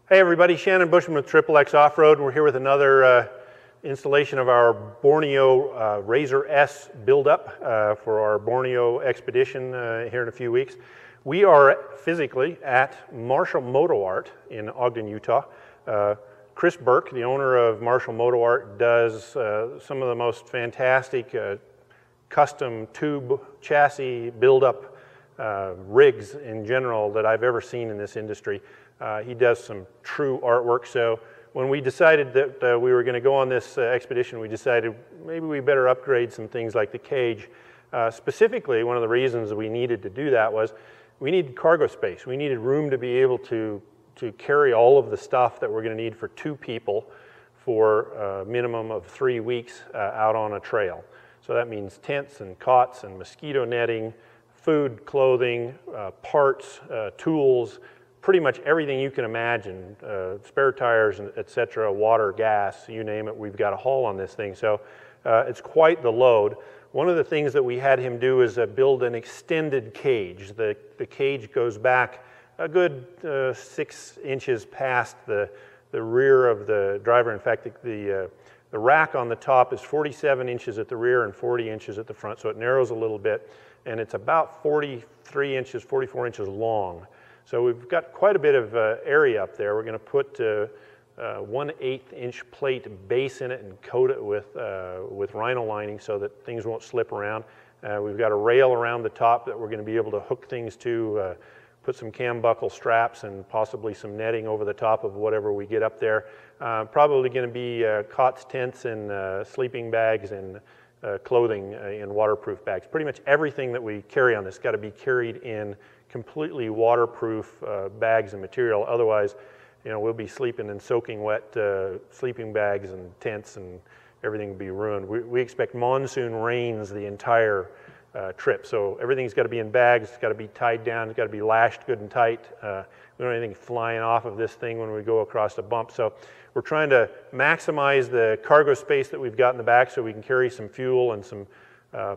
Hey everybody, Shannon Bushman with XXX Off-Road. We're here with another installation of our Borneo RZR S build-up for our Borneo expedition here in a few weeks. We are physically at Marshall MotoArt in Ogden, Utah. Chris Burke, the owner of Marshall MotoArt, does some of the most fantastic custom tube chassis build-up rigs in general that I've ever seen in this industry. He does some true artwork. So when we decided that we were going to go on this expedition, we decided maybe we better upgrade some things like the cage. Specifically, one of the reasons we needed to do that was we needed cargo space. We needed room to be able to carry all of the stuff that we're going to need for 2 people for a minimum of 3 weeks out on a trail. So that means tents and cots and mosquito netting, food, clothing, parts, tools, pretty much everything you can imagine, spare tires, etc., water, gas, you name it, we've got a haul on this thing. So it's quite the load. One of the things that we had him do is build an extended cage. The cage goes back a good 6 inches past the rear of the driver. In fact, the rack on the top is 47 inches at the rear and 40 inches at the front, so it narrows a little bit, and it's about 43 inches, 44 inches long. So we've got quite a bit of area up there. We're going to put 1/8 inch plate base in it and coat it with rhino lining so that things won't slip around. We've got a rail around the top that we're going to be able to hook things to, put some cam buckle straps and possibly some netting over the top of whatever we get up there. Probably going to be cots, tents, and sleeping bags and clothing in waterproof bags. Pretty much everything that we carry on this has got to be carried in completely waterproof bags and material. Otherwise, you know, we'll be sleeping in soaking wet sleeping bags and tents, and everything will be ruined. We expect monsoon rains the entire trip, so everything's got to be in bags. It's got to be tied down. It's got to be lashed good and tight. We don't want anything flying off of this thing when we go across a bump. So we're trying to maximize the cargo space that we've got in the back so we can carry some fuel and some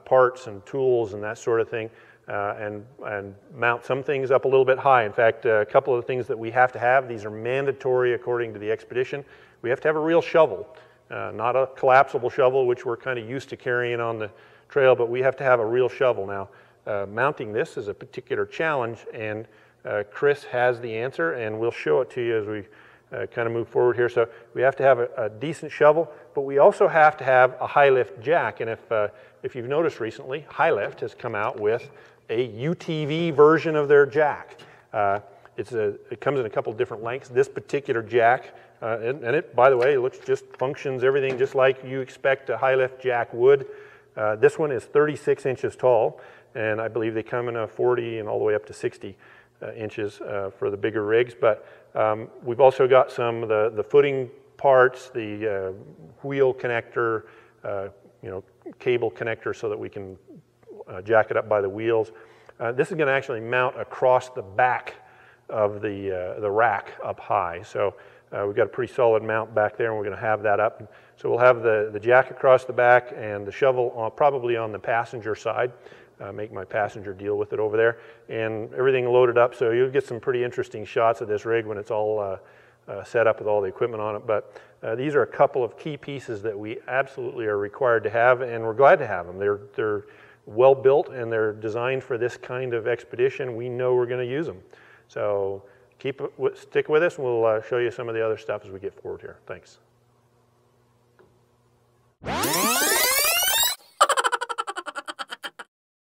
parts and tools and that sort of thing. And mount some things up a little bit high. In fact, a couple of the things that we have to have, these are mandatory according to the expedition. We have to have a real shovel, not a collapsible shovel, which we're kind of used to carrying on the trail, but we have to have a real shovel. Now, mounting this is a particular challenge, and Chris has the answer, and we'll show it to you as we kind of move forward here. So we have to have a decent shovel, but we also have to have a high lift jack. And if you've noticed recently, High Lift has come out with a UTV version of their jack. It comes in a couple different lengths. This particular jack, and it, by the way, functions everything just like you expect a high lift jack would. This one is 36 inches tall, and I believe they come in a 40 and all the way up to 60 inches for the bigger rigs. But we've also got some of the footing parts, the wheel connector, cable connector so that we can jack it up by the wheels. This is going to actually mount across the back of the rack up high. So we've got a pretty solid mount back there, and we're going to have that up. So we'll have the jack across the back and the shovel probably on the passenger side. Make my passenger deal with it over there, and everything loaded up. So you'll get some pretty interesting shots of this rig when it's all set up with all the equipment on it. But these are a couple of key pieces that we absolutely are required to have, and we're glad to have them. They're well built, and they're designed for this kind of expedition. We know we're going to use them. So stick with us, and we'll show you some of the other stuff as we get forward here. Thanks.